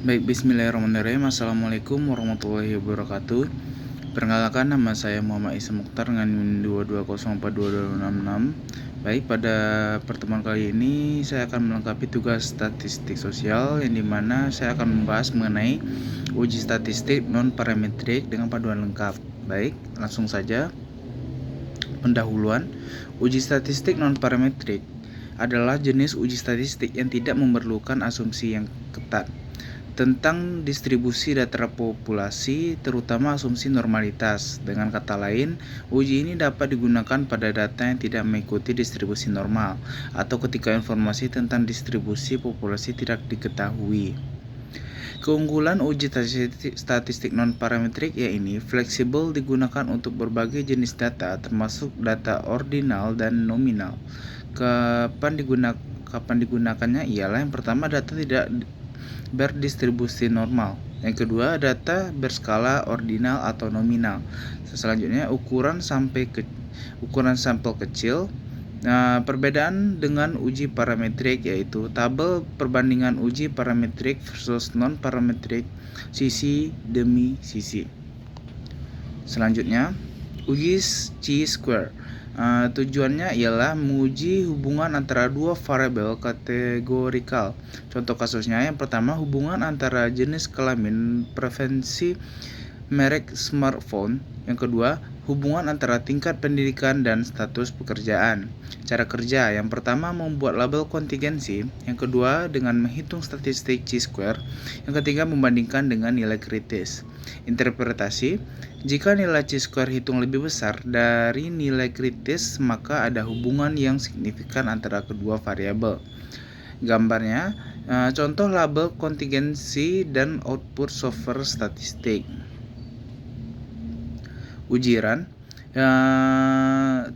Baik, bismillahirrahmanirrahim. Assalamualaikum warahmatullahi wabarakatuh. Perkenalkan, nama saya Muhammad Isa Mukhtar dengan NIM 22042266. Baik, pada pertemuan kali ini saya akan melengkapi tugas statistik sosial yang dimana saya akan membahas mengenai uji statistik non-parametrik dengan panduan lengkap. Baik, langsung saja. Pendahuluan, uji statistik non-parametrik adalah jenis uji statistik yang tidak memerlukan asumsi yang ketat tentang distribusi data populasi, terutama asumsi normalitas. Dengan kata lain, uji ini dapat digunakan pada data yang tidak mengikuti distribusi normal atau ketika informasi tentang distribusi populasi tidak diketahui. Keunggulan uji statistik non-parametrik yaitu fleksibel, digunakan untuk berbagai jenis data termasuk data ordinal dan nominal. Kapan digunakannya ialah yang pertama, data tidak berdistribusi normal. Yang kedua, data berskala ordinal atau nominal. Selanjutnya, ukuran sampel kecil. Perbedaan dengan uji parametrik yaitu tabel perbandingan uji parametrik versus non-parametrik sisi demi sisi. Selanjutnya, uji chi-square. Tujuannya ialah menguji hubungan antara dua variabel kategorikal. Contoh kasusnya, yang pertama, hubungan antara jenis kelamin, preferensi merek smartphone. Yang kedua, hubungan antara tingkat pendidikan dan status pekerjaan. Cara kerja, yang pertama membuat label kontingensi, yang kedua dengan menghitung statistik chi-square, yang ketiga membandingkan dengan nilai kritis. Interpretasi, jika nilai chi-square hitung lebih besar dari nilai kritis, maka ada hubungan yang signifikan antara kedua variabel. Gambarnya, contoh label kontingensi dan output software statistik. Ujiran.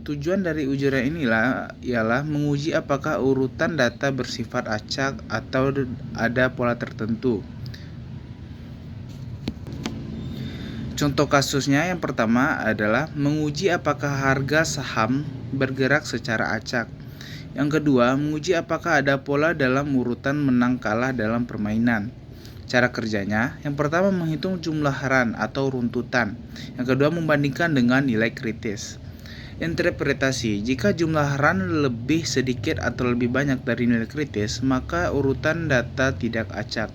Tujuan dari ujian inilah ialah menguji apakah urutan data bersifat acak atau ada pola tertentu. Contoh kasusnya, yang pertama adalah menguji apakah harga saham bergerak secara acak. Yang kedua, menguji apakah ada pola dalam urutan menang kalah dalam permainan. Cara kerjanya, yang pertama menghitung jumlah run atau runtutan. Yang kedua membandingkan dengan nilai kritis. Interpretasi, jika jumlah run lebih sedikit atau lebih banyak dari nilai kritis, maka urutan data tidak acak.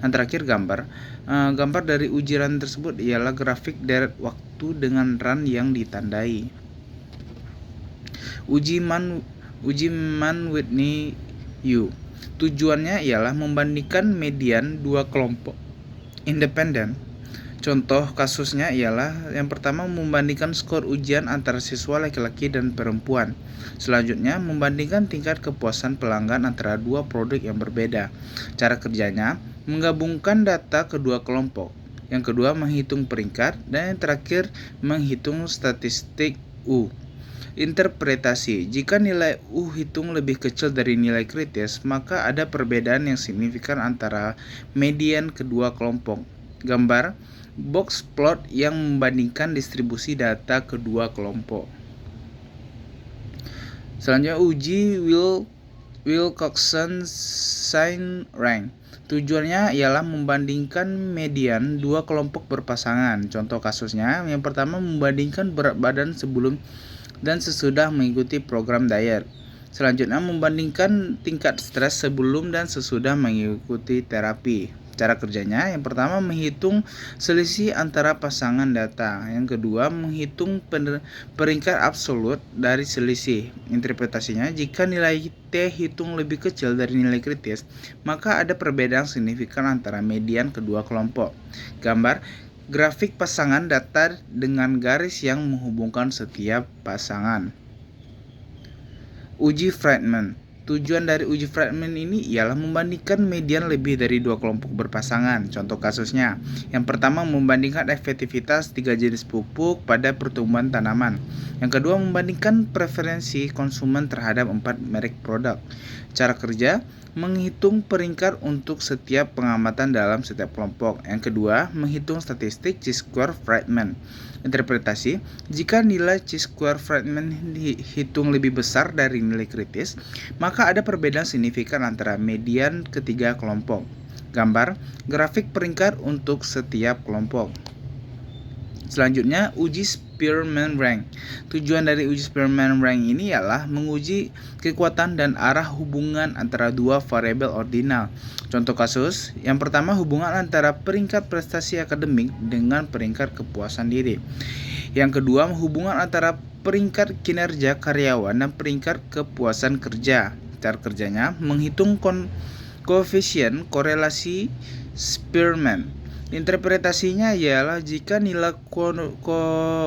Yang terakhir, gambar. Gambar dari ujian tersebut ialah grafik deret waktu dengan run yang ditandai. Uji Mann-Whitney U. Tujuannya ialah membandingkan median dua kelompok independen. Contoh kasusnya ialah yang pertama membandingkan skor ujian antara siswa laki-laki dan perempuan. Selanjutnya membandingkan tingkat kepuasan pelanggan antara dua produk yang berbeda. Cara kerjanya menggabungkan data kedua kelompok. Yang kedua menghitung peringkat dan yang terakhir menghitung statistik U. Interpretasi, jika nilai U hitung lebih kecil dari nilai kritis, maka ada perbedaan yang signifikan antara median kedua kelompok. Gambar box plot yang membandingkan distribusi data kedua kelompok. Selanjutnya, uji Wilcoxon-Sain rank. Tujuannya ialah membandingkan median dua kelompok berpasangan. Contoh kasusnya, yang pertama membandingkan berat badan sebelum dan sesudah mengikuti program diet. Selanjutnya membandingkan tingkat stres sebelum dan sesudah mengikuti terapi. Cara kerjanya, yang pertama menghitung selisih antara pasangan data. Yang kedua menghitung peringkat absolut dari selisih. Interpretasinya, jika nilai T hitung lebih kecil dari nilai kritis, maka ada perbedaan signifikan antara median kedua kelompok. Gambar grafik pasangan datar dengan garis yang menghubungkan setiap pasangan. Uji Friedman. Tujuan dari uji Friedman ini ialah membandingkan median lebih dari dua kelompok berpasangan. Contoh kasusnya, yang pertama membandingkan efektivitas 3 jenis pupuk pada pertumbuhan tanaman. Yang kedua membandingkan preferensi konsumen terhadap 4 merek produk. Cara kerja, menghitung peringkat untuk setiap pengamatan dalam setiap kelompok. Yang kedua, menghitung statistik chi-square Friedman. Interpretasi, jika nilai chi-square Friedman dihitung lebih besar dari nilai kritis, maka ada perbedaan signifikan antara median ketiga kelompok. Gambar, grafik peringkat untuk setiap kelompok. Selanjutnya, uji Spearman Rank. Tujuan dari uji Spearman Rank ini ialah menguji kekuatan dan arah hubungan antara dua variabel ordinal. Contoh kasus, yang pertama hubungan antara peringkat prestasi akademik dengan peringkat kepuasan diri. Yang kedua, hubungan antara peringkat kinerja karyawan dan peringkat kepuasan kerja. Cara kerjanya, menghitung koefisien korelasi Spearman. Interpretasinya ialah jika nilai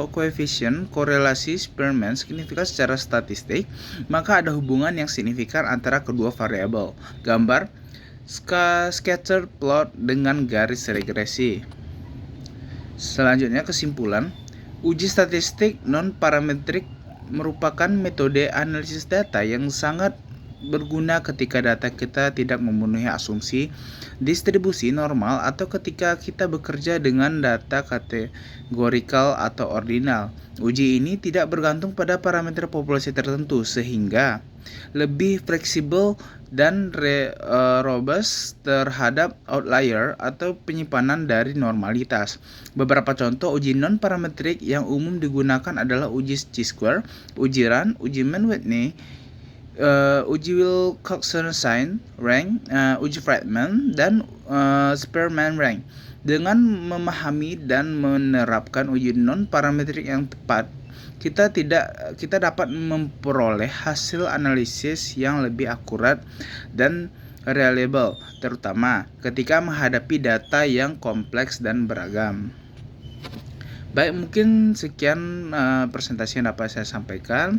koefisien korelasi Spearman signifikan secara statistik, maka ada hubungan yang signifikan antara kedua variabel. Gambar, scatter plot dengan garis regresi. Selanjutnya kesimpulan, uji statistik non-parametrik merupakan metode analisis data yang sangat berguna ketika data kita tidak memenuhi asumsi distribusi normal atau ketika kita bekerja dengan data kategorikal atau ordinal. Uji ini tidak bergantung pada parameter populasi tertentu sehingga lebih fleksibel dan robust terhadap outlier atau penyimpanan dari normalitas. Beberapa contoh uji non-parametrik yang umum digunakan adalah uji chi-square, uji Rand, uji Mann-Whitney, uji Wilcoxon rank, uji Friedman, dan Spearman rank. Dengan memahami dan menerapkan uji non-parametrik yang tepat, kita dapat memperoleh hasil analisis yang lebih akurat dan reliable, terutama ketika menghadapi data yang kompleks dan beragam. Baik, mungkin sekian presentasi yang dapat saya sampaikan.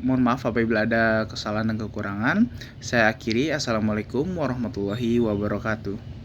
Mohon maaf apabila ada kesalahan dan kekurangan. Saya akhiri. Assalamualaikum warahmatullahi wabarakatuh.